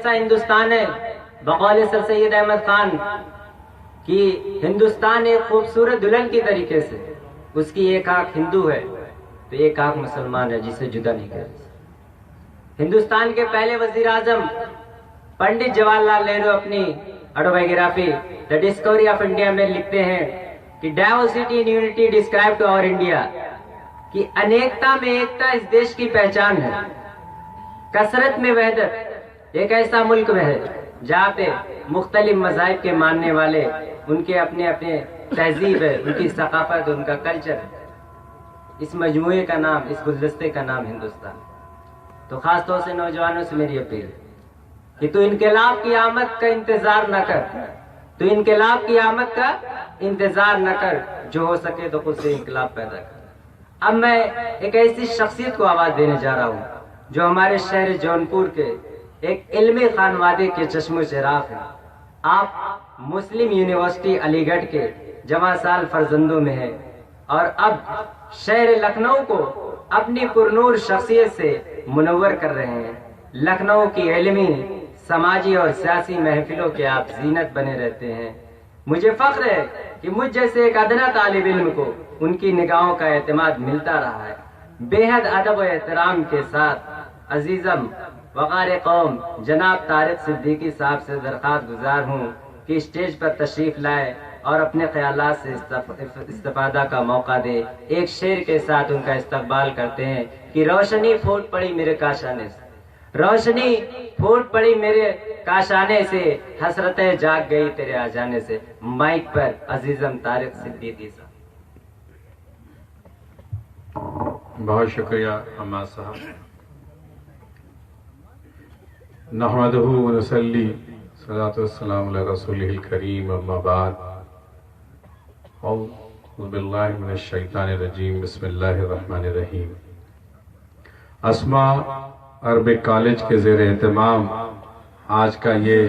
ایسا ہندوستان ہے بقول سر سید احمد خان کہ ہندوستان ایک خوبصورت دلہن کی طریقے سے، اس کی ایک آنکھ ہندو ہے تو ایک آنکھ مسلمان ہے، جسے جدا نہیں کر سکتے۔ ہندوستان کے پہلے وزیر اعظم پنڈت جواہر لال نہرو اپنی autobiography the discovery of India میں لکھتے ہیں کہ diversity in unity describe to our India, کہ انیکتا میں ایکتا اس دیش کی پہچان ہے، کثرت میں وحدت۔ ایک ایسا ملک میں ہے جہاں پہ مختلف مذاہب کے ماننے والے، ان کے اپنے اپنے تہذیب ہے، ان کی ثقافت، ان کا کلچر ہے۔ اس مجموعے کا نام، اس گلدستے کا نام ہندوستان۔ تو خاص طور سے نوجوانوں سے میری اپیل ہے کہ تو انقلاب کی آمد کا انتظار نہ کر، تو انقلاب کی آمد کا انتظار نہ کر، جو ہو سکے تو خود سے انقلاب پیدا کر۔ اب میں ایک ایسی شخصیت کو آواز دینے جا رہا ہوں جو ہمارے شہر جونپور کے ایک علمی خانوادے کے چشم و چراغ ہیں۔ آپ مسلم یونیورسٹی علی گڑھ کے جواں سال فرزندوں میں ہیں اور اب شہر لکھنؤ کو اپنی پرنور شخصیت سے منور کر رہے ہیں۔ لکھنؤ کی علمی، سماجی اور سیاسی محفلوں کے آپ زینت بنے رہتے ہیں۔ مجھے فخر ہے کہ مجھ جیسے ایک ادنا طالب علم کو ان کی نگاہوں کا اعتماد ملتا رہا ہے۔ بے حد ادب و احترام کے ساتھ عزیزم وقار قوم جناب طارق صدیقی صاحب سے درخواست گزار ہوں کہ اسٹیج پر تشریف لائے اور اپنے خیالات سے استفادہ کا موقع دے۔ ایک شعر کے ساتھ ان کا استقبال کرتے ہیں کہ روشنی پھوٹ پڑی میرے کاشانے سے، روشنی پھوٹ پڑی میرے کاشانے سے، حسرتیں جاگ گئی تیرے آ جانے سے۔ مائک پر عزیزم طارق صدیقی صاحب۔ بہت شکریہ حماد صاحب۔ نحمدہ ونصلی صلاۃ والسلام علی رسولہ الکریم، اما بعد، اعوذ باللہ من الشیطان الرجیم، بسم اللہ الرحمن الرحیم۔ اسما عربک کالج کے زیر اہتمام آج کا یہ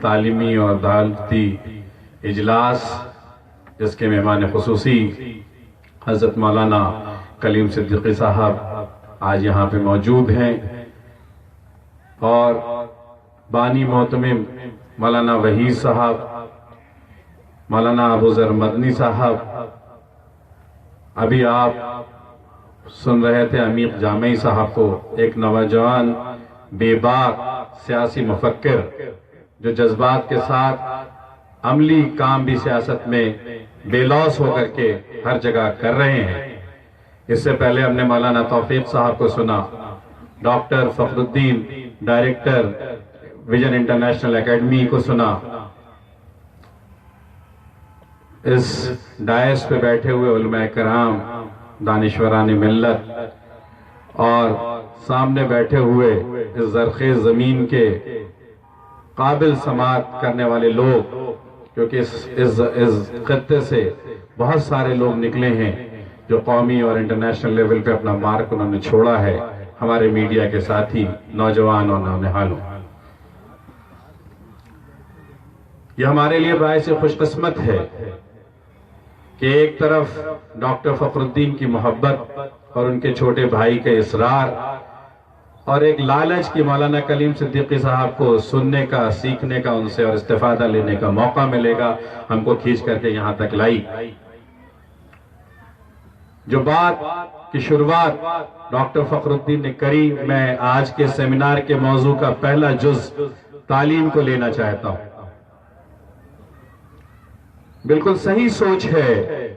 تعلیمی اور دعوتی اجلاس، جس کے مہمان خصوصی حضرت مولانا کلیم صدیقی صاحب آج یہاں پہ موجود ہیں، اور بانی محتمم مولانا وحید صاحب، مولانا ابو ذر مدنی صاحب، ابھی آپ سن رہے تھے عمیق جامعی صاحب کو، ایک نوجوان بے باک سیاسی مفکر جو جذبات کے ساتھ عملی کام بھی سیاست میں بے لوث ہو کر کے ہر جگہ کر رہے ہیں۔ اس سے پہلے ہم نے مولانا توفیق صاحب کو سنا، ڈاکٹر فخر الدین ڈائریکٹر ویژن انٹرنیشنل اکیڈمی کو سنا، اس ڈائس پہ بیٹھے ہوئے علماء کرام، دانشوران ملت، اور سامنے بیٹھے ہوئے اس زرخیز زمین کے قابل سماعت کرنے والے لوگ، کیونکہ اس خطے سے بہت سارے لوگ نکلے ہیں جو قومی اور انٹرنیشنل لیول پہ اپنا مارک انہوں نے چھوڑا ہے، ہمارے میڈیا کے ساتھی، نوجوان اور نونہالوں۔ یہ ہمارے لیے باعث خوش قسمت ہے کہ ایک طرف ڈاکٹر فخر الدین کی محبت اور ان کے چھوٹے بھائی کے اصرار، اور ایک لالچ کی مولانا کلیم صدیقی صاحب کو سننے کا، سیکھنے کا ان سے اور استفادہ لینے کا موقع ملے گا، ہم کو کھینچ کر کے یہاں تک لائی۔ جو بات کی شروعات ڈاکٹر فخر الدین نے کری، میں آج کے سیمینار کے موضوع کا پہلا جز تعلیم کو لینا چاہتا ہوں۔ بالکل صحیح سوچ ہے،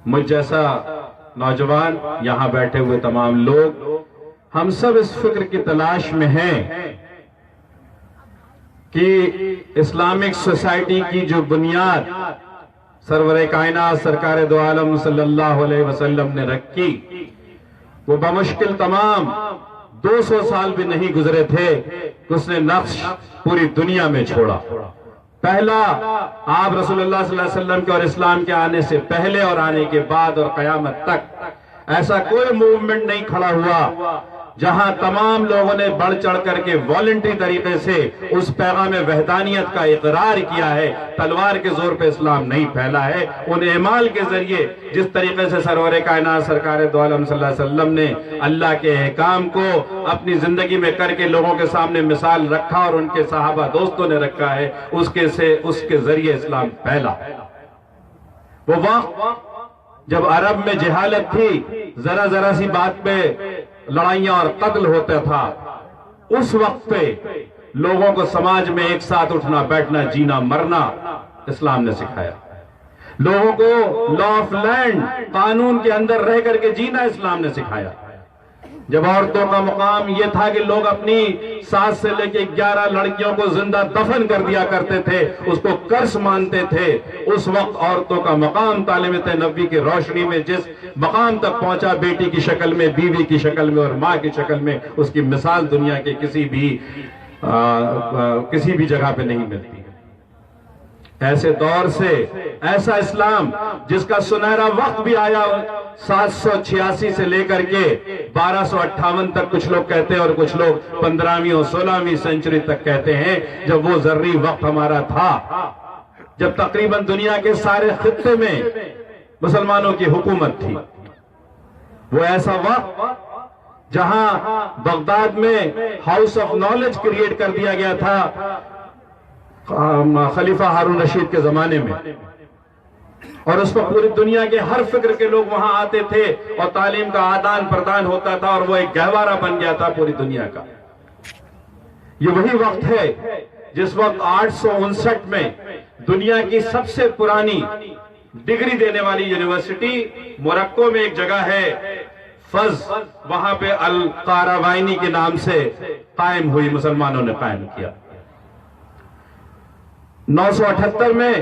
مجھ جیسا نوجوان، یہاں بیٹھے ہوئے تمام لوگ، ہم سب اس فکر کی تلاش میں ہیں کہ اسلامک سوسائٹی کی جو بنیاد سرور کائنات سرکار دو عالم صلی اللہ علیہ وسلم نے رکھی، وہ بمشکل تمام 200 سال بھی نہیں گزرے تھے کہ اس نے نقش پوری دنیا میں چھوڑا۔ پہلا، آپ رسول اللہ صلی اللہ علیہ وسلم کے اور اسلام کے آنے سے پہلے اور آنے کے بعد اور قیامت تک ایسا کوئی موومنٹ نہیں کھڑا ہوا جہاں تمام لوگوں نے بڑھ چڑھ کر کے والنٹری طریقے سے اس پیغام وحدانیت کا اقرار کیا ہے، تلوار کے زور پہ اسلام نہیں پھیلا ہے، ان اعمال کے ذریعے جس طریقے سے سرور کائنات سرکار دو عالم صلی اللہ علیہ وسلم نے اللہ کے احکام کو اپنی زندگی میں کر کے لوگوں کے سامنے مثال رکھا اور ان کے صحابہ دوستوں نے رکھا ہے، اس کے ذریعے اسلام پھیلا۔ وہ وقت جب عرب میں جہالت تھی، ذرا سی بات پہ لڑائیاں اور قتل ہوتا تھا، اس وقت پہ لوگوں کو سماج میں ایک ساتھ اٹھنا بیٹھنا جینا مرنا اسلام نے سکھایا، لوگوں کو لا آف لینڈ قانون کے اندر رہ کر کے جینا اسلام نے سکھایا۔ جب عورتوں کا مقام یہ تھا کہ لوگ اپنی 7 سے لے کے 11 لڑکیوں کو زندہ دفن کر دیا کرتے تھے، اس کو قرض مانتے تھے، اس وقت عورتوں کا مقام تعلیمات نبوی کی روشنی میں جس مقام تک پہنچا، بیٹی کی شکل میں، بیوی کی شکل میں اور ماں کی شکل میں، اس کی مثال دنیا کے کسی بھی جگہ پہ نہیں ملتی۔ ایسے دور سے ایسا اسلام جس کا سنہرا وقت بھی آیا 786 سے لے کر کے 1258 تک، کچھ لوگ کہتے ہیں اور کچھ لوگ 15ویں اور 16ویں سنچری تک کہتے ہیں، جب وہ ذرّی وقت ہمارا تھا، جب تقریباً دنیا کے سارے خطے میں مسلمانوں کی حکومت تھی۔ وہ ایسا وقت جہاں بغداد میں ہاؤس آف نالج کریٹ کر دیا گیا تھا خلیفہ ہارون رشید کے زمانے میں، اور اس وقت پوری دنیا کے ہر فکر کے لوگ وہاں آتے تھے اور تعلیم کا آدان پردان ہوتا تھا، اور وہ ایک گہوارہ بن گیا تھا پوری دنیا کا۔ یہ وہی وقت ہے جس وقت 859 میں دنیا کی سب سے پرانی ڈگری دینے والی یونیورسٹی موروکو میں ایک جگہ ہے فز، وہاں پہ القیروانی کے نام سے قائم ہوئی، مسلمانوں نے قائم کیا۔ 978 میں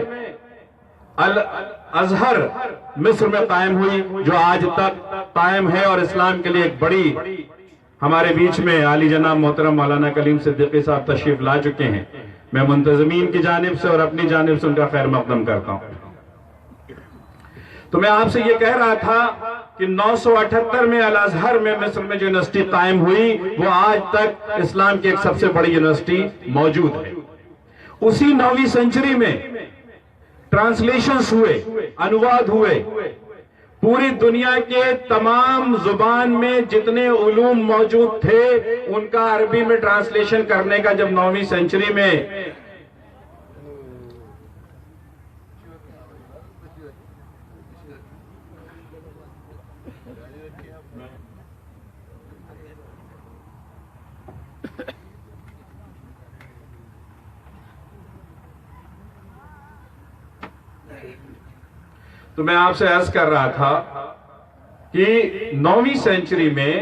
الازہر مصر میں قائم ہوئی، جو آج تک قائم ہے اور اسلام کے لیے ایک بڑی، ہمارے بیچ میں عالی جناب محترم مولانا کلیم صدیقی صاحب تشریف لا چکے ہیں، میں منتظمین کی جانب سے اور اپنی جانب سے ان کا خیر مقدم کرتا ہوں۔ تو میں آپ سے یہ کہہ رہا تھا کہ 978 میں الازہر میں مصر میں جو یونیورسٹی قائم ہوئی، وہ آج تک اسلام کی ایک سب سے بڑی یونیورسٹی موجود ہے۔ اسی 9ویں سنچری میں ٹرانسلیشنز ہوئے، انواد ہوئے، پوری دنیا کے تمام زبان میں جتنے علوم موجود تھے ان کا عربی میں ٹرانسلیشن کرنے کا جب 9ویں سنچری میں تو میں آپ سے عرض کر رہا تھا کہ 9ویں سینچری میں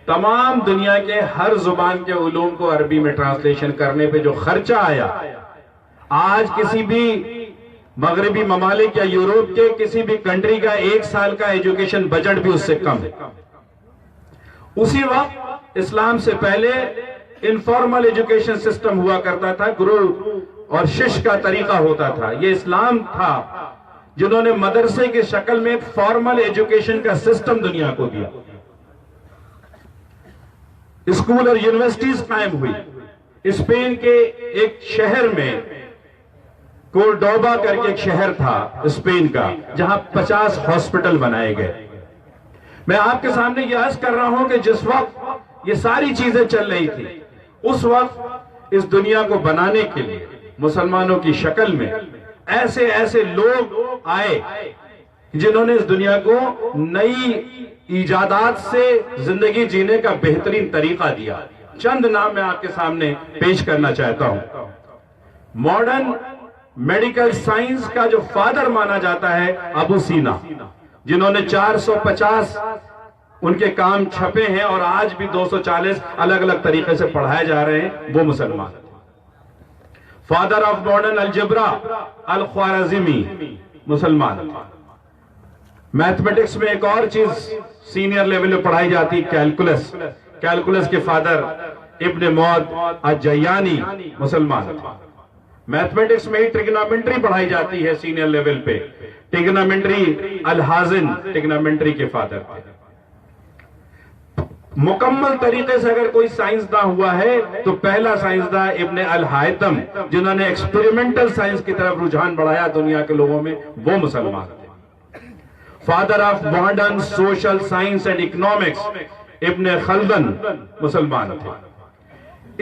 تمام دنیا کے ہر زبان کے علوم کو عربی میں ٹرانسلیشن کرنے پہ جو خرچہ آیا، آج کسی بھی مغربی ممالک یا یورپ کے کسی بھی کنٹری کا 1 سال کا ایجوکیشن بجٹ بھی اس سے کم ہے۔ اسی وقت اسلام سے پہلے انفارمل ایجوکیشن سسٹم ہوا کرتا تھا، گرو اور شش کا طریقہ ہوتا تھا۔ یہ اسلام تھا جنہوں نے مدرسے کی شکل میں فارمل ایجوکیشن کا سسٹم دنیا کو دیا۔ اسکول اور یونیورسٹیز قائم ہوئی۔ اسپین کے ایک شہر میں، کورڈوبا کر کے ایک شہر تھا اسپین کا، جہاں 50 ہاسپٹل بنائے گئے۔ میں آپ کے سامنے یہ عرض کر رہا ہوں کہ جس وقت یہ ساری چیزیں چل رہی تھی، اس وقت اس دنیا کو بنانے کے لیے مسلمانوں کی شکل میں ایسے ایسے لوگ آئے جنہوں نے اس دنیا کو نئی ایجادات سے زندگی جینے کا بہترین طریقہ دیا۔ چند نام میں آپ کے سامنے پیش کرنا چاہتا ہوں۔ ماڈرن میڈیکل سائنس کا جو فادر مانا جاتا ہے ابو سینا، جنہوں نے 450 ان کے کام چھپے ہیں اور آج بھی 240 الگ الگ طریقے سے پڑھائے جا رہے ہیں، وہ مسلمان۔ فادر آف ماڈرن الجبرا الخوارزمی، مسلمان۔ میتھمیٹکس میں ایک اور چیز سینئر لیول میں پڑھائی جاتی، کیلکولس۔ کیلکولس کے فادر ابن مود الجیانی، مسلمان۔ میتھمیٹکس میں ہی ٹریگنومیٹری پڑھائی جاتی ہے سینئر لیول پہ، ٹریگنومیٹری الحازن ٹریگنومیٹری کے فادر تھے۔ مکمل طریقے سے اگر کوئی سائنسداں ہوا ہے تو پہلا سائنسداں ابن الہیثم، جنہوں نے ایکسپیریمنٹل سائنس کی طرف رجحان بڑھایا دنیا کے لوگوں میں، وہ مسلمان تھے۔ Father of modern social science and economics ابن خلدن مسلمان تھے۔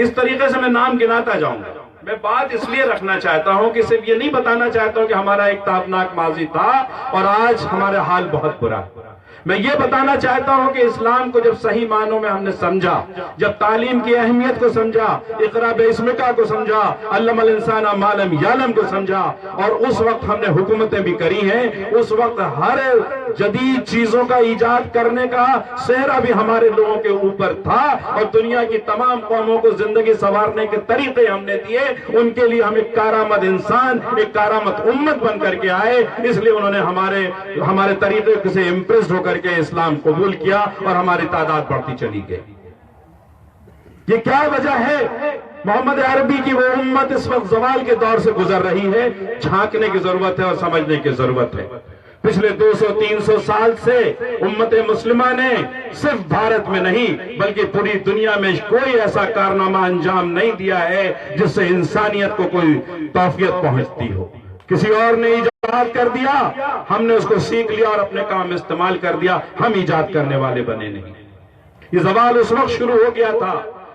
اس طریقے سے میں نام گناتا جاؤں گا۔ میں بات اس لیے رکھنا چاہتا ہوں کہ صرف یہ نہیں بتانا چاہتا ہوں کہ ہمارا ایک تابناک ماضی تھا اور آج ہمارا حال بہت برا ہے۔ میں یہ بتانا چاہتا ہوں کہ اسلام کو جب صحیح معنوں میں ہم نے سمجھا، جب تعلیم کی اہمیت کو سمجھا، اقرا باسمک کو سمجھا، علم الانسان ما لم یعلم کو سمجھا، اور اس وقت ہم نے حکومتیں بھی کری ہیں، اس وقت ہر جدید چیزوں کا ایجاد کرنے کا سہرا بھی ہمارے لوگوں کے اوپر تھا، اور دنیا کی تمام قوموں کو زندگی سنوارنے کے طریقے ہم نے دیے۔ ان کے لیے ہم ایک کارآمد انسان، ایک کارآمد امت بن کر کے آئے، اس لیے انہوں نے ہمارے طریقے سے امپریسڈ ہو کر کے اسلام قبول کیا اور ہماری تعداد بڑھتی چلی گئی۔ یہ کیا وجہ ہے؟ محمد عربی کی وہ امت اس وقت زوال کے دور سے گزر رہی ہے، جھانکنے کی ضرورت ہے اور سمجھنے کی ضرورت ہے۔ پچھلے 200-300 سال سے امت مسلمہ نے صرف بھارت میں نہیں بلکہ پوری دنیا میں کوئی ایسا کارنامہ انجام نہیں دیا ہے جس سے انسانیت کو کوئی توفیق پہنچتی ہو۔ کسی اور نے ایجاد کر دیا، ہم نے اس کو سیکھ لیا اور اپنے کام میں استعمال کر دیا، ہم ایجاد کرنے والے بنے نہیں۔ یہ زوال اس وقت شروع ہو گیا تھا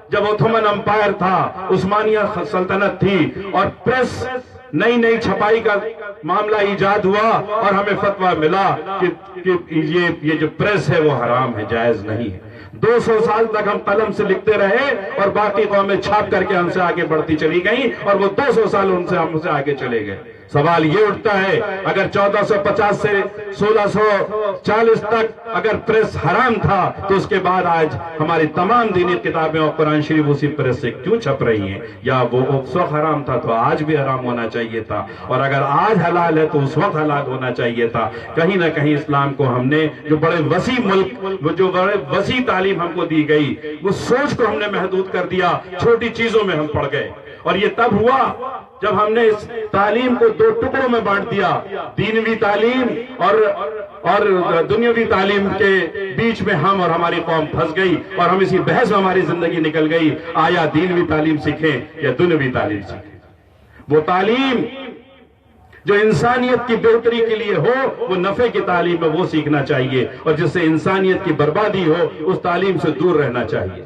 جب اوتھمن امپائر تھا، عثمانیہ سلطنت تھی، اور پریس نئی چھپائی کا معاملہ ایجاد ہوا اور ہمیں فتویٰ ملا کہ یہ جو پریس ہے وہ حرام ہے، جائز نہیں ہے۔ 200 سال تک ہم قلم سے لکھتے رہے اور باقی قومیں چھاپ کر کے ہم سے آگے بڑھتی چلی گئیں، اور وہ 200 سال ہم سے آگے چلے گئے۔ سوال یہ اٹھتا ہے، اگر 1450 سے 1640 تک اگر پریس حرام تھا تو اس کے بعد آج ہماری تمام دینی کتابیں اور قرآن شریف اسی پریس سے کیوں چھپ رہی ہیں؟ یا وہ اس وقت حرام تھا تو آج بھی حرام ہونا چاہیے تھا، اور اگر آج حلال ہے تو اس وقت حلال ہونا چاہیے تھا۔ کہیں نہ کہیں اسلام کو ہم نے جو بڑے وسیع ملک، جو بڑے وسیع تعلیم ہم کو دی گئی، وہ سوچ کو ہم نے محدود کر دیا، چھوٹی چیزوں میں ہم پڑ گئے۔ اور یہ تب ہوا جب ہم نے اس تعلیم کو 2 ٹکڑوں میں بانٹ دیا، دینوی تعلیم اور دنیاوی تعلیم کے بیچ میں ہم اور ہماری قوم پھنس گئی، اور ہم اسی بحث میں ہماری زندگی نکل گئی، آیا دینوی تعلیم سیکھیں یا دنیاوی تعلیم سیکھیں۔ وہ تعلیم جو انسانیت کی بہتری کے لیے ہو، وہ نفع کی تعلیم ہے، وہ سیکھنا چاہیے، اور جس سے انسانیت کی بربادی ہو اس تعلیم سے دور رہنا چاہیے۔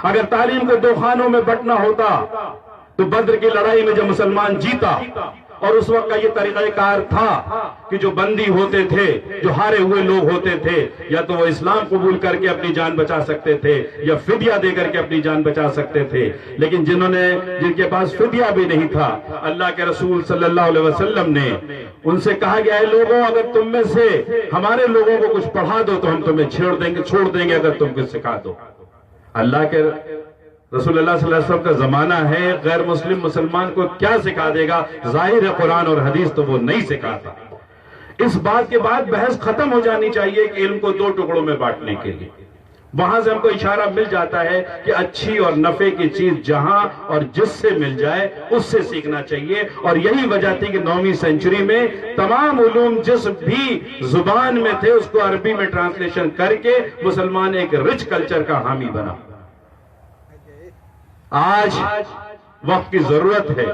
اگر تعلیم کو 2 خانوں میں بٹنا ہوتا تو بدر کی لڑائی میں جب مسلمان جیتا، اور اس وقت کا یہ طریقہ کار تھا کہ جو بندی ہوتے تھے، جو ہارے ہوئے لوگ ہوتے تھے، یا تو وہ اسلام قبول کر کے اپنی جان بچا سکتے تھے یا فدیہ دے کر کے اپنی جان بچا سکتے تھے، لیکن جن کے پاس فدیہ بھی نہیں تھا، اللہ کے رسول صلی اللہ علیہ وسلم نے ان سے کہا گیا ہے، لوگوں اگر تم میں سے ہمارے لوگوں کو کچھ پڑھا دو تو ہم تمہیں چھوڑ دیں گے اگر تم کچھ سکھا دو۔ اللہ کے رسول اللہ صلی اللہ علیہ وسلم کا زمانہ ہے، غیر مسلم مسلمان کو کیا سکھا دے گا؟ ظاہر قرآن اور حدیث تو وہ نہیں سکھاتا۔ اس بات کے بعد بحث ختم ہو جانی چاہیے کہ علم کو 2 ٹکڑوں میں بانٹنے کے لیے۔ وہاں سے ہم کو اشارہ مل جاتا ہے کہ اچھی اور نفع کی چیز جہاں اور جس سے مل جائے اس سے سیکھنا چاہیے، اور یہی وجہ تھی کہ 9ویں سینچری میں تمام علوم جس بھی زبان میں تھے اس کو عربی میں ٹرانسلیشن کر کے مسلمان ایک رچ کلچر کا حامی بنا۔ آج وقت کی ضرورت ہے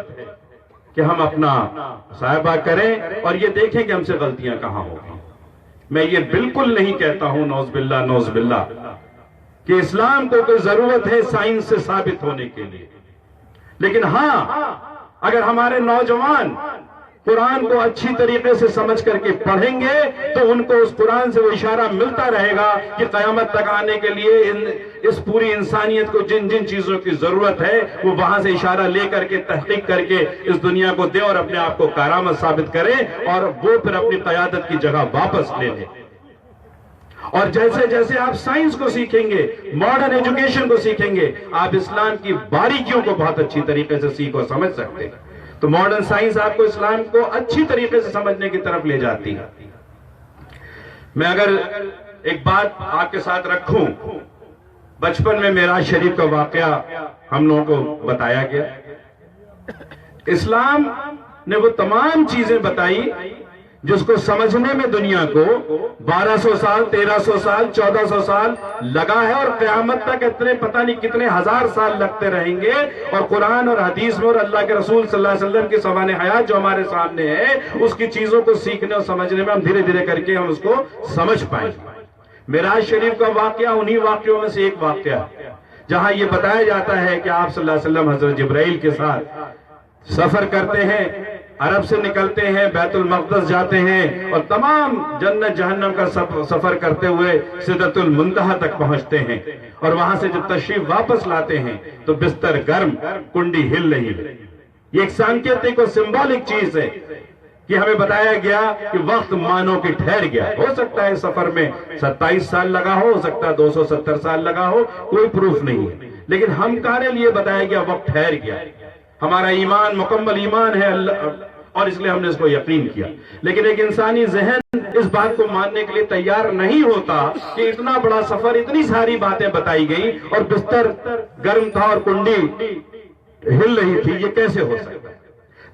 کہ ہم اپنا صاحبہ کریں اور یہ دیکھیں کہ ہم سے غلطیاں کہاں ہوگی۔ میں یہ بالکل نہیں کہتا ہوں نعوذ باللہ کہ اسلام کو کوئی ضرورت ہے سائنس سے ثابت ہونے کے لیے، لیکن ہاں اگر ہمارے نوجوان قرآن کو اچھی طریقے سے سمجھ کر کے پڑھیں گے تو ان کو اس قرآن سے وہ اشارہ ملتا رہے گا کہ قیامت تک آنے کے لیے اس پوری انسانیت کو جن جن چیزوں کی ضرورت ہے وہ وہاں سے اشارہ لے کر کے تحقیق کر کے اس دنیا کو دے اور اپنے آپ کو کارآمد ثابت کرے، اور وہ پھر اپنی قیادت کی جگہ واپس لے لے۔ اور جیسے جیسے آپ سائنس کو سیکھیں گے، ماڈرن ایجوکیشن کو سیکھیں گے، آپ اسلام کی باریکیوں کو بہت اچھی طریقے سے سیکھ اور سمجھ سکتے ہیں۔ تو ماڈرن سائنس آپ کو اسلام کو اچھی طریقے سے سمجھنے کی طرف لے جاتی ہے۔ میں اگر ایک بات آپ کے ساتھ رکھوں، بچپن میں معراج شریف کا واقعہ ہم لوگوں کو بتایا گیا۔ اسلام نے وہ تمام چیزیں بتائی جس کو سمجھنے میں دنیا کو 1200 سال 1300 سال 1400 سال لگا ہے، اور قیامت تک اتنے پتہ نہیں کتنے ہزار سال لگتے رہیں گے، اور قرآن اور حدیث میں اور اللہ کے رسول صلی اللہ علیہ وسلم کی سوانح حیات جو ہمارے سامنے ہے، اس کی چیزوں کو سیکھنے اور سمجھنے میں ہم دھیرے دھیرے کر کے ہم اس کو سمجھ پائیں گے۔ معراج شریف کا واقعہ انہی واقعوں میں سے ایک واقعہ جہاں یہ بتایا جاتا ہے کہ آپ صلی اللہ علیہ وسلم حضرت جبرائیل کے ساتھ سفر کرتے ہیں، عرب سے نکلتے ہیں، بیت المقدس جاتے ہیں، اور تمام جنت جہنم کا سفر کرتے ہوئے سدرۃ المنتہا تک پہنچتے ہیں، اور وہاں سے جب تشریف واپس لاتے ہیں تو بستر گرم، کنڈی ہل رہی ہے۔ یہ ایک سانکیتک اور سمبولک چیز ہے کہ ہمیں بتایا گیا کہ وقت مانو کہ ٹھہر گیا۔ ہو سکتا ہے سفر میں 27 سال لگا ہو سکتا ہے 270 سال لگا ہو، کوئی پروف نہیں ہے، لیکن ہم ہمارے لیے بتایا گیا وقت ٹھہر گیا۔ ہمارا ایمان مکمل ایمان ہے اللہ، اور اس لیے ہم نے اس کو یقین کیا، لیکن ایک انسانی ذہن اس بات کو ماننے کے لیے تیار نہیں ہوتا کہ اتنا بڑا سفر، اتنی ساری باتیں بتائی گئی اور بستر گرم تھا اور کنڈی ہل رہی تھی، یہ کیسے ہو سکتا ہے؟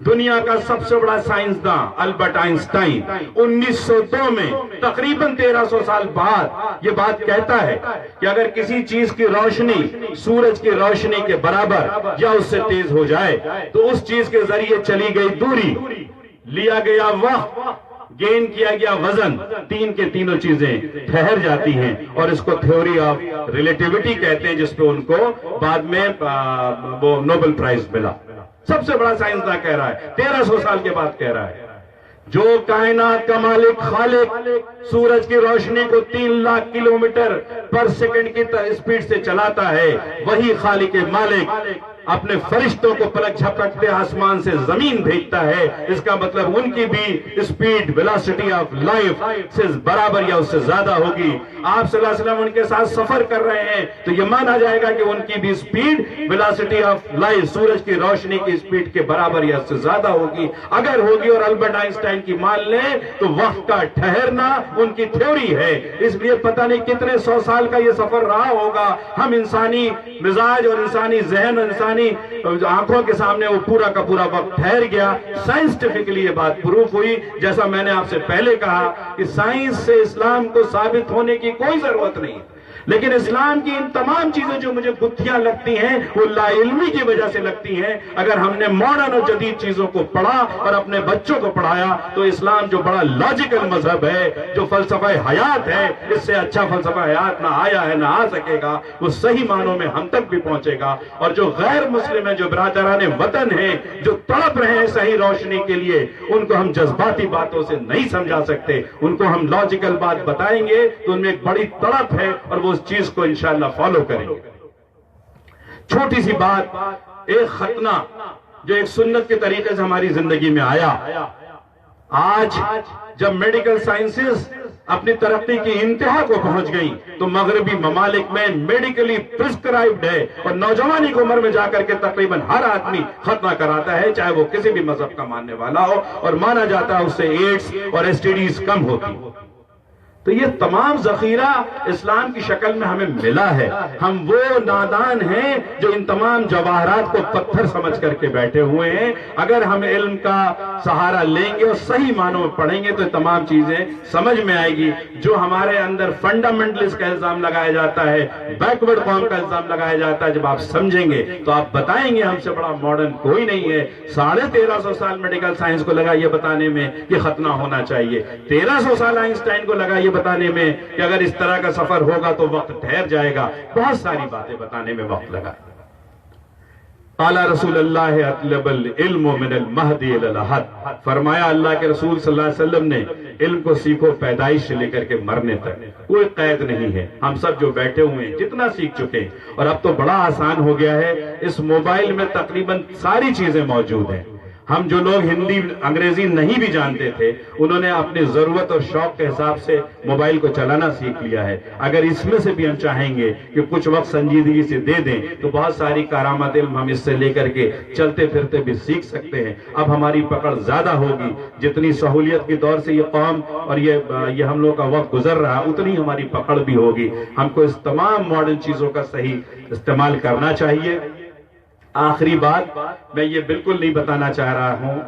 دنیا کا سب سے بڑا سائنسداں البرٹ آئنسٹائن 1902 میں تقریباً 1300 سال بعد یہ بات کہتا ہے کہ اگر کسی چیز کی روشنی سورج کی روشنی کے برابر یا اس سے تیز ہو جائے تو اس چیز کے ذریعے چلی گئی دوری، لیا گیا وقت، گین کیا گیا وزن، تین کے تینوں چیزیں ٹھہر جاتی ہیں، اور اس کو تھیوری آف ریلیٹیوٹی کہتے ہیں، جس پہ ان کو بعد میں وہ نوبل پرائز ملا۔ سب سے بڑا سائنسداں کہہ رہا ہے، 1300 سال کے بعد کہہ رہا ہے، جو کائنات کا مالک خالق سورج کی روشنی کو 3 لاکھ کلومیٹر پر سیکنڈ کی اسپیڈ سے چلاتا ہے، وہی خالق مالک اپنے فرشتوں کو پلک جھپکتے آسمان سے زمین بھیجتا ہے۔ اس کا مطلب ان کی بھی اسپیڈ ویلاسٹی آف لائف سے برابر یا اس سے زیادہ ہوگی۔ آپ صلی اللہ علیہ وسلم ان کے ساتھ سفر کر رہے ہیں تو یہ مانا جائے گا کہ ان کی بھی اسپیڈ ویلاسٹی آف لائف سورج کی روشنی کی اسپیڈ کے برابر یا اس سے زیادہ ہوگی۔ اگر ہوگی اور البرٹ آئنسٹائن کی مان لیں تو وقت کا ٹھہرنا ان کی تھیوری ہے۔ اس لیے پتہ نہیں کتنے 100 سال کا یہ سفر رہا ہوگا، ہم انسانی مزاج اور انسانی ذہن اور انسانی آنکھوں کے سامنے وہ پورا کا پورا وقت ٹھہر گیا۔ سائنسٹیفکلی یہ بات پروف ہوئی، جیسا میں نے آپ سے پہلے کہا کہ سائنس سے اسلام کو ثابت ہونے کی کوئی ضرورت نہیں، لیکن اسلام کی ان تمام چیزیں جو مجھے گتھیاں لگتی ہیں وہ لا علمی کی وجہ سے لگتی ہیں۔ اگر ہم نے ماڈرن اور جدید چیزوں کو پڑھا اور اپنے بچوں کو پڑھایا تو اسلام جو بڑا لاجیکل مذہب ہے، جو فلسفہ حیات ہے، اس سے اچھا فلسفہ حیات نہ آیا ہے نہ آ سکے گا، وہ صحیح معنوں میں ہم تک بھی پہنچے گا۔ اور جو غیر مسلم ہیں، جو برادران وطن ہیں، جو تڑپ رہے ہیں صحیح روشنی کے لیے، ان کو ہم جذباتی باتوں سے نہیں سمجھا سکتے، ان کو ہم لاجیکل بات بتائیں گے تو ان میں ایک بڑی تڑپ ہے اور وہ اس چیز کو انشاءاللہ فالو کریں گے۔ چھوٹی سی بات، ایک ختنہ جو ایک سنت کے طریقے سے ہماری زندگی میں آیا، آج جب میڈیکل سائنسز اپنی ترقی کی انتہا کو پہنچ گئی تو مغربی ممالک میں میڈیکلی پرسکرائبڈ ہے، اور نوجوانی کی عمر میں جا کر کے تقریباً ہر آدمی ختنہ کراتا ہے، چاہے وہ کسی بھی مذہب کا ماننے والا ہو، اور مانا جاتا ہے اس سے ایڈز اور STDs کم ہوتی۔ تو یہ تمام ذخیرہ اسلام کی شکل میں ہمیں ملا ہے۔ ہم وہ نادان ہیں جو ان تمام جواہرات کو پتھر سمجھ کر کے بیٹھے ہوئے ہیں۔ اگر ہم علم کا سہارا لیں گے اور صحیح معنوں میں پڑھیں گے تو یہ تمام چیزیں سمجھ میں آئے گی۔ جو ہمارے اندر فنڈامنٹلسٹ کا الزام لگایا جاتا ہے، بیکورڈ قوم کا الزام لگایا جاتا ہے، جب آپ سمجھیں گے تو آپ بتائیں گے ہم سے بڑا ماڈرن کوئی نہیں ہے۔ 1350 سال میڈیکل سائنس کو لگا یہ بتانے میں کہ ختنہ ہونا چاہیے، 1300 سال آئنسٹائن کو لگا یہ بتانے میں کہ اگر اس طرح کا سفر ہوگا تو وقت ٹھہر جائے گا، بہت ساری باتیں بتانے میں وقت لگا۔ قال رسول اللہ اطلب العلم من المہدی الی اللحد، فرمایا اللہ کے رسول صلی اللہ علیہ وسلم نے علم کو سیکھو پیدائش سے لے کر کے مرنے تک، کوئی قید نہیں ہے۔ ہم سب جو بیٹھے ہوئے ہیں جتنا سیکھ چکے ہیں، اور اب تو بڑا آسان ہو گیا ہے، اس موبائل میں تقریباً ساری چیزیں موجود ہیں۔ ہم جو لوگ ہندی انگریزی نہیں بھی جانتے تھے، انہوں نے اپنی ضرورت اور شوق کے حساب سے موبائل کو چلانا سیکھ لیا ہے۔ اگر اس میں سے بھی ہم چاہیں گے کہ کچھ وقت سنجیدگی سے دے دیں تو بہت ساری کارآمد علم ہم اس سے لے کر کے چلتے پھرتے بھی سیکھ سکتے ہیں۔ اب ہماری پکڑ زیادہ ہوگی، جتنی سہولیت کی دور سے یہ قوم اور یہ ہم لوگ کا وقت گزر رہا، اتنی ہماری پکڑ بھی ہوگی۔ ہم کو اس تمام ماڈرن چیزوں کا صحیح استعمال کرنا چاہیے۔ آخری بات، میں یہ بالکل نہیں بتانا چاہ رہا ہوں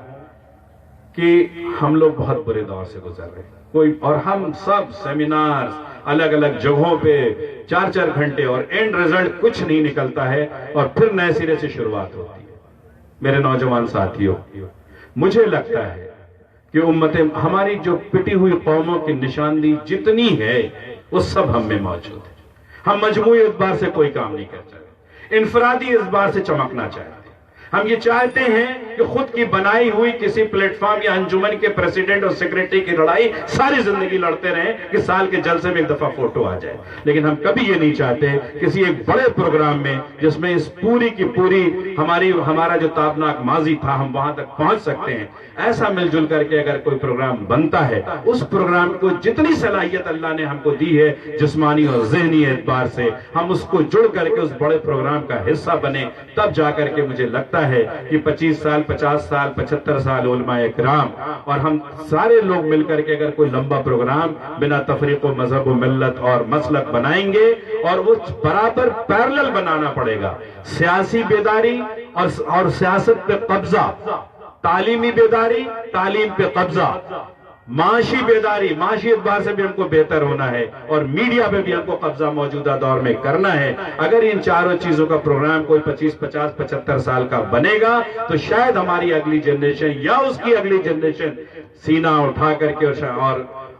کہ ہم لوگ بہت برے دور سے گزر رہے ہیں اور ہم سب سیمینارز الگ الگ جگہوں پہ 4-4 گھنٹے اور اینڈ رزلٹ کچھ نہیں نکلتا ہے اور پھر نئے سرے سے شروعات ہوتی ہے. میرے نوجوان ساتھیوں، مجھے لگتا ہے کہ ہماری جو پٹی ہوئی قوموں کی نشاندہی جتنی ہے وہ سب ہم میں موجود ہے. ہم مجموعی اعتبار سے کوئی کام نہیں کر چاہتے، انفرادی اعتبار سے چمکنا چاہتے ہیں. ہم یہ چاہتے ہیں کہ خود کی بنائی ہوئی کسی پلیٹ فارم یا انجمن کے پریزیڈنٹ اور سیکریٹری کی لڑائی ساری زندگی لڑتے رہیں کہ سال کے جلسے میں ایک دفعہ فوٹو آ جائے. لیکن ہم کبھی یہ نہیں چاہتے کسی ایک بڑے پروگرام میں جس میں اس پوری کی پوری ہمارا جو تابناک ماضی تھا ہم وہاں تک پہنچ سکتے ہیں. ایسا مل جل کر کے اگر کوئی پروگرام بنتا ہے، اس پروگرام کو جتنی صلاحیت اللہ نے ہم کو دی ہے جسمانی اور ذہنی اعتبار سے، ہم اس کو جڑ کر کے اس بڑے پروگرام کا حصہ بنے، تب جا کر کے مجھے لگتا ہے کہ 25 سال 50 سال 75 سال علماء اکرام اور ہم سارے لوگ مل کر کے اگر کوئی لمبا پروگرام بنا تفریق و مذہب و ملت اور مسلک بنائیں گے، اور وہ برابر پیرلل بنانا پڑے گا. سیاسی بیداری اور سیاست پہ قبضہ، تعلیمی بیداری، تعلیم پہ قبضہ، معاشی بیداری، معاشی اعتبار سے بھی ہم کو بہتر ہونا ہے، اور میڈیا پہ بھی ہم کو قبضہ موجودہ دور میں کرنا ہے. اگر ان چاروں چیزوں کا پروگرام کوئی 25 50 75 سال کا بنے گا تو شاید ہماری اگلی جنریشن یا اس کی اگلی جنریشن سینہ اٹھا کر کے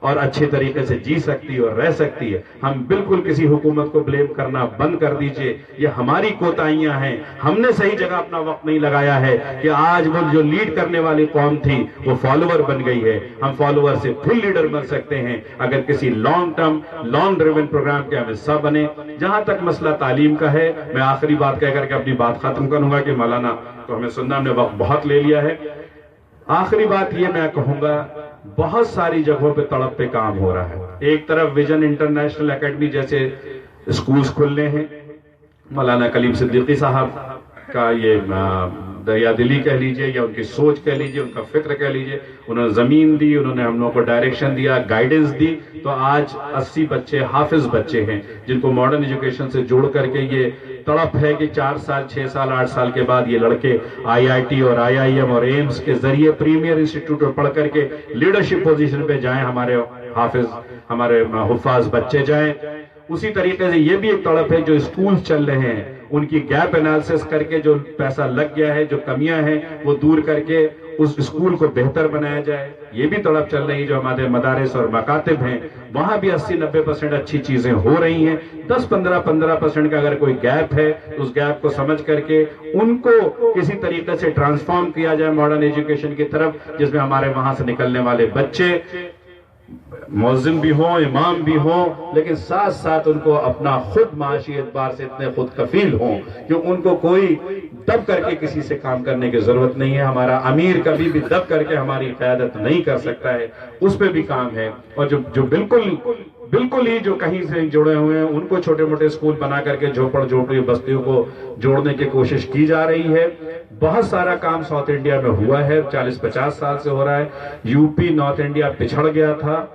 اور اچھے طریقے سے جی سکتی اور رہ سکتی ہے. ہم بالکل کسی حکومت کو بلیم کرنا بند کر دیجئے، یہ ہماری کوتاہیاں ہیں. ہم نے صحیح جگہ اپنا وقت نہیں لگایا ہے کہ آج وہ جو لیڈ کرنے والی قوم تھی وہ فالوور بن گئی ہے. ہم فالوور سے پھر لیڈر بن سکتے ہیں اگر کسی long term long driven program کے ہم حصہ بنے. جہاں تک مسئلہ تعلیم کا ہے، میں آخری بات کہہ کر کے اپنی بات ختم کروں گا کہ مولانا تو ہمیں سننا، ہم نے وقت بہت لے لیا ہے. آخری بات یہ میں کہوں گا، بہت ساری جگہوں پہ تڑپ پہ کام ہو رہا ہے. ایک طرف ویژن انٹرنیشنل اکیڈمی جیسے اسکولز کھلنے ہیں، مولانا کلیم صدیقی صاحب کا یہ دریا دلی کہہ لیجئے یا ان کی سوچ کہہ لیجئے، ان کا فکر کہہ لیجئے، انہوں نے زمین دی، انہوں نے ہم لوگوں کو ڈائریکشن دیا، گائیڈنس دی، تو آج 80 بچے حافظ بچے ہیں جن کو ماڈرن ایجوکیشن سے جوڑ کر کے یہ تڑپ ہے کہ 4 سال 6 سال 8 سال کے بعد یہ لڑکے IIT اور IIM اور ایمز کے ذریعے پریمیئر انسٹیٹیوٹ میں پڑھ کر کے لیڈرشپ پوزیشن پہ جائیں، ہمارے حافظ ہمارے حفاظ بچے جائیں. اسی طریقے سے یہ بھی ایک تڑپ ہے جو اسکول چل رہے ہیں ان کی گیپ انالیسس کر کے جو پیسہ لگ گیا ہے، جو کمیاں ہیں وہ دور کر کے اس اسکول کو بہتر بنایا جائے. یہ بھی تڑپ چل رہی جو ہمارے مدارس اور مکاتب ہیں، وہاں بھی 80-90% اچھی چیزیں ہو رہی ہیں. 10-15% کا اگر کوئی گیپ ہے تو اس گیپ کو سمجھ کر کے ان کو کسی طریقے سے ٹرانسفارم کیا جائے ماڈرن ایجوکیشن کی طرف، جس میں ہمارے وہاں سے نکلنے والے بچے مؤذن بھی ہوں، امام بھی ہوں، لیکن ساتھ ساتھ ان کو اپنا خود معاشی اعتبار سے اتنے خود کفیل ہوں کہ ان کو کوئی دب کر کے کسی سے کام کرنے کی ضرورت نہیں ہے. ہمارا امیر کبھی بھی دب کر کے ہماری قیادت نہیں کر سکتا ہے، اس پہ بھی کام ہے. اور جو بالکل ہی جو کہیں سے جڑے ہوئے ہیں ان کو چھوٹے موٹے اسکول بنا کر کے جھوپڑ جھوپڑی بستیوں کو جوڑنے کی کوشش کی جا رہی ہے. بہت سارا کام ساؤتھ انڈیا میں ہوا ہے، 40-50 سال سے ہو رہا ہے. یوپی نارتھ انڈیا پچھڑ گیا تھا،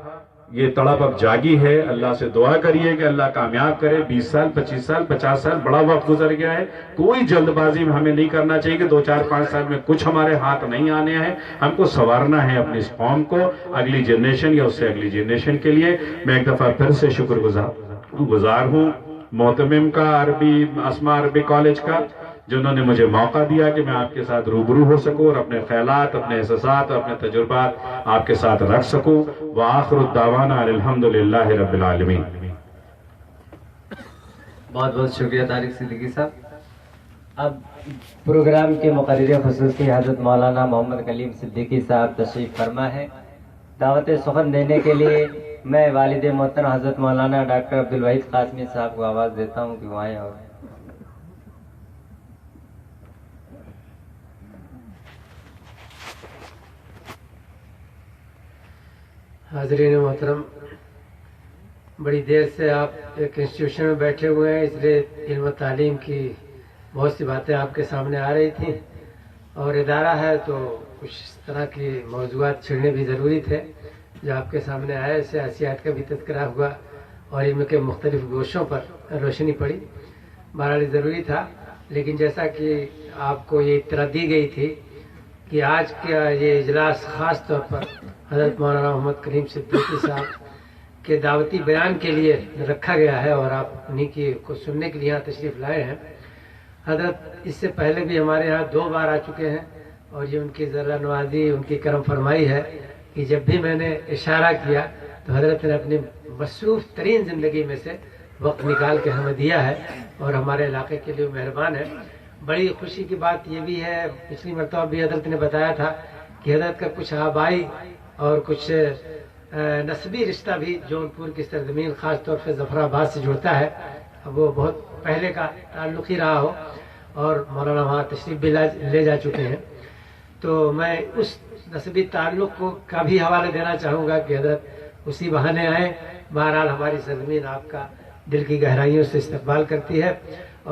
یہ تڑپ اب جاگی ہے. اللہ سے دعا کریے کہ اللہ کامیاب کرے. 20 سال 25 سال 50 سال بڑا وقت گزر گیا ہے. کوئی جلد بازی میں ہمیں نہیں کرنا چاہیے کہ 2-4-5 سال میں کچھ ہمارے ہاتھ نہیں آنے ہیں. ہم کو سنوارنا ہے اپنی اس قوم کو اگلی جنریشن یا اس سے اگلی جنریشن کے لیے. میں ایک دفعہ پھر سے شکر گزار ہوں محتمم کا، اسما عربی کالج کا، جنہوں نے مجھے موقع دیا کہ میں آپ کے ساتھ روبرو ہو سکوں اور اپنے خیالات، اپنے احساسات اور اپنے تجربات آپ کے ساتھ رکھ سکوں. وآخر الدعوانا الحمدللہ رب العالمین. بہت بہت شکریہ طارق صدیقی صاحب. اب پروگرام کے مقرر خصوصی حضرت مولانا محمد کلیم صدیقی صاحب تشریف فرما ہے. دعوت سخن دینے کے لیے میں والد محترم حضرت مولانا ڈاکٹر عبدالوحید قاسمی صاحب کو آواز دیتا ہوں کہ وہ آئیں. اور حاضرین محترم، بڑی دیر سے آپ ایک انسٹیٹیوشن میں بیٹھے ہوئے ہیں، اس لیے علم و تعلیم کی بہت سی باتیں آپ کے سامنے آ رہی تھیں، اور ادارہ ہے تو کچھ اس طرح کی موضوعات چھڑنے بھی ضروری تھے جو آپ کے سامنے آئے. سیاسیات کا بھی تذکرہ ہوا اور علم کے مختلف گوشوں پر روشنی پڑی. بہرحال ضروری تھا، لیکن جیسا کہ آپ کو یہ اطلاع دی گئی تھی کہ آج کا یہ اجلاس خاص طور پر حضرت مولانا محمد کریم صدیقی صاحب کے دعوتی بیان کے لیے رکھا گیا ہے اور آپ انہیں کی کو سننے کے لیے یہاں تشریف لائے ہیں۔ حضرت اس سے پہلے بھی ہمارے یہاں 2 بار آ چکے ہیں اور یہ ان کی ذرہ نوازی، ان کی کرم فرمائی ہے کہ جب بھی میں نے اشارہ کیا تو حضرت نے اپنی مصروف ترین زندگی میں سے وقت نکال کے ہمیں دیا ہے اور ہمارے علاقے کے لیے مہربان ہے۔ بڑی خوشی کی بات یہ بھی ہے، پچھلی مرتبہ بھی حضرت نے بتایا تھا کہ حضرت کا کچھ آبائی اور کچھ نسبی رشتہ بھی جونپور کی سرزمین خاص طور سے ظفر آباد سے جڑتا ہے، وہ بہت پہلے کا تعلق ہی رہا ہو اور مولانا وہاں تشریف بھی لے جا چکے ہیں۔ تو میں اس نسبی تعلق کا بھی حوالہ دینا چاہوں گا کہ حضرت اسی بہانے آئیں۔ بہرحال ہماری سرزمین آپ کا دل کی گہرائیوں سے استقبال کرتی ہے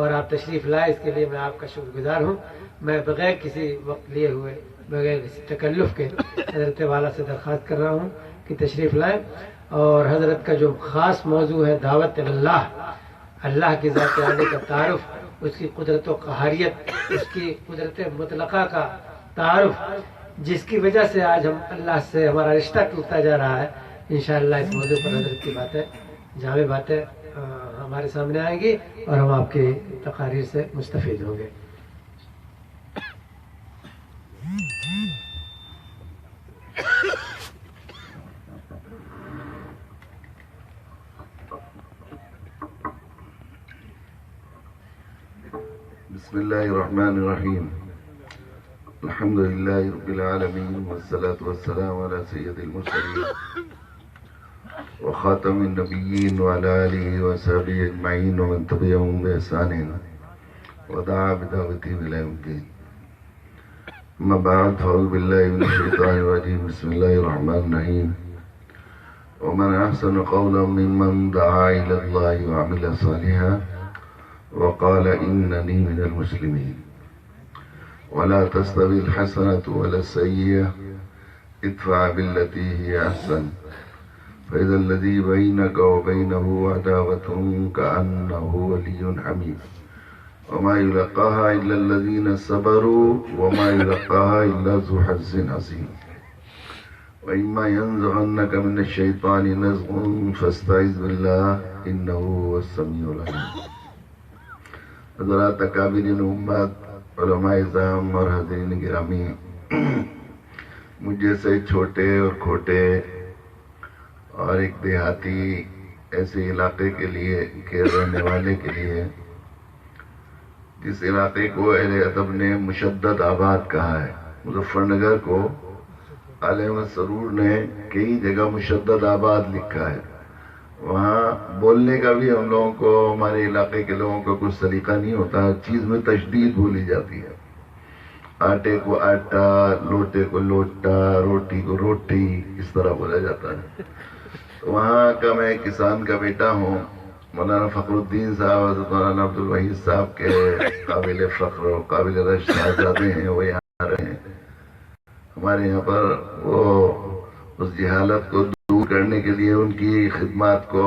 اور آپ تشریف لائے، اس کے لیے میں آپ کا شکر گزار ہوں۔ میں بغیر کسی وقت لیے ہوئے، بغیر کسی تکلف کے حضرت والا سے درخواست کر رہا ہوں کہ تشریف لائیں، اور حضرت کا جو خاص موضوع ہے دعوت اللہ، اللہ کی ذات عالی کا تعارف، اس کی قدرت و قہاریت، اس کی قدرت مطلقہ کا تعارف، جس کی وجہ سے آج ہم اللہ سے ہمارا رشتہ ٹوٹتا جا رہا ہے، انشاءاللہ اس موضوع پر حضرت کی باتیں، جامع باتیں ہمارے سامنے آئیں گی اور ہم آپ کی تقاریر سے مستفید ہوں گے۔ بسم الله الرحمن الرحيم الحمد لله رب العالمين والصلاة والسلام على سيد المرسلين وخاتم النبيين وعلى آله وصحبه أجمعين ومن تبعهم بإحسان ودعا بدعوته إلى يوم الدين. أما بعد فأعوذ بالله من الشيطان الرجيم. بسم الله الرحمن الرحيم. ومن أحسن قولا ممن دعا إلى الله وعمل صالحا وقال إنني من المسلمين. ولا تستوي الحسنة ولا السيئة ادفع بالتي هي أحسن فإذا الذي بينك وبينه عداوة كأنه ولي حميم. وما يلقاها إلا الذين صبروا وما يلقاها إلا ذو حظ عظيم. وإما ينزغنك من الشيطان نزغ فاستعذ بالله إنه هو السميع العليم. حضرات اکابرین امت، علماء اعظام اور حاضرین گرامی، مجھ جیسے چھوٹے اور کھوٹے اور ایک دیہاتی ایسے علاقے کے لیے کے رہنے والے کے لیے، جس علاقے کو اہل ادب نے مشدد آباد کہا ہے، مظفر نگر کو عالم سرور نے کئی جگہ مشدد آباد لکھا ہے، وہاں بولنے کا بھی ہم لوگوں کو، ہمارے علاقے کے لوگوں کا کچھ طریقہ نہیں ہوتا، چیز میں تشدید بولی جاتی ہے، آٹے کو آٹا، لوٹے کو لوٹا، روٹی کو روٹی، اس طرح بولا جاتا ہے۔ وہاں کا میں کسان کا بیٹا ہوں، مولانا فخر الدین صاحب، حضرت مولانا عبد الوحید صاحب کے قابل فخر و قابل رشک صاحبزادے ہیں، وہ یہاں رہے ہیں ہمارے یہاں پر۔ وہ اس جہالت کو دور کرنے کے لیے ان کی خدمات کو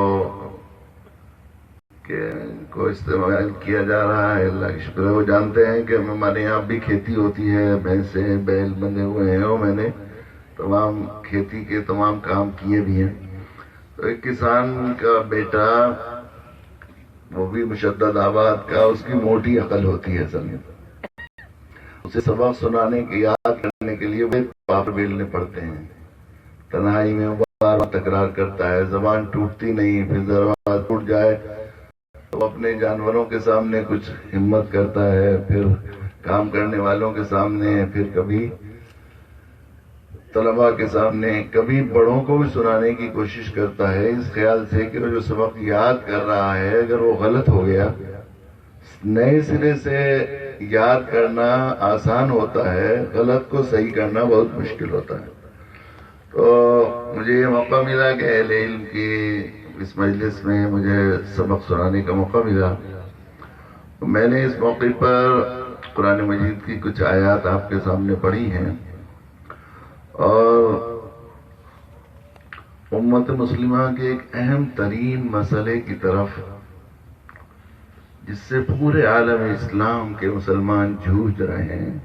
استعمال کیا جا رہا ہے، اللہ کا شکر ہے۔ وہ جانتے ہیں کہ ہمارے یہاں بھی کھیتی ہوتی ہے، بھینسیں بیل بندے ہوئے ہیں، اور میں نے تمام کھیتی کے تمام کام کیے بھی ہیں۔ تو ایک کسان کا بیٹا، وہ بھی مشدد آباد کا، اس کی موٹی عقل ہوتی ہے اصل میں، اسے سبق سنانے کے، یاد کرنے کے لیے وہ پاپ بیلنے پڑتے ہیں، تنہائی میں بار تکرار کرتا ہے، زبان ٹوٹتی نہیں، پھر زبان ٹوٹ جائے تو اپنے جانوروں کے سامنے کچھ ہمت کرتا ہے، پھر کام کرنے والوں کے سامنے، پھر کبھی طلباء کے سامنے، کبھی بڑوں کو بھی سنانے کی کوشش کرتا ہے، اس خیال سے کہ وہ جو سبق یاد کر رہا ہے اگر وہ غلط ہو گیا، نئے سرے سے یاد کرنا آسان ہوتا ہے، غلط کو صحیح کرنا بہت مشکل ہوتا ہے۔ تو مجھے یہ موقع ملا کہ اہل علم کی اس مجلس میں مجھے سبق سنانے کا موقع ملا۔ میں نے اس موقع پر قرآن مجید کی کچھ آیات آپ کے سامنے پڑھی ہیں، اور امت مسلمہ کے ایک اہم ترین مسئلے کی طرف، جس سے پورے عالم اسلام کے مسلمان جھوج رہے ہیں،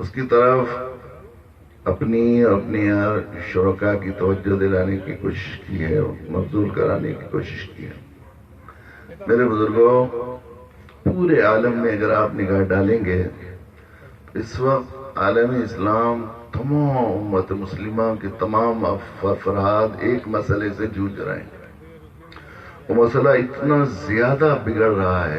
اس کی طرف اپنی اور اپنی شرکا کی توجہ دلانے کی کوشش کی ہے، مبذول کرانے کی کوشش کی ہے۔ میرے بزرگوں، پورے عالم میں اگر آپ نگاہ ڈالیں گے، اس وقت عالم اسلام تمام امت مسلمہ کے تمام افراد ایک مسئلے سے جوجھ رہے ہیں۔ وہ مسئلہ اتنا زیادہ بگڑ رہا ہے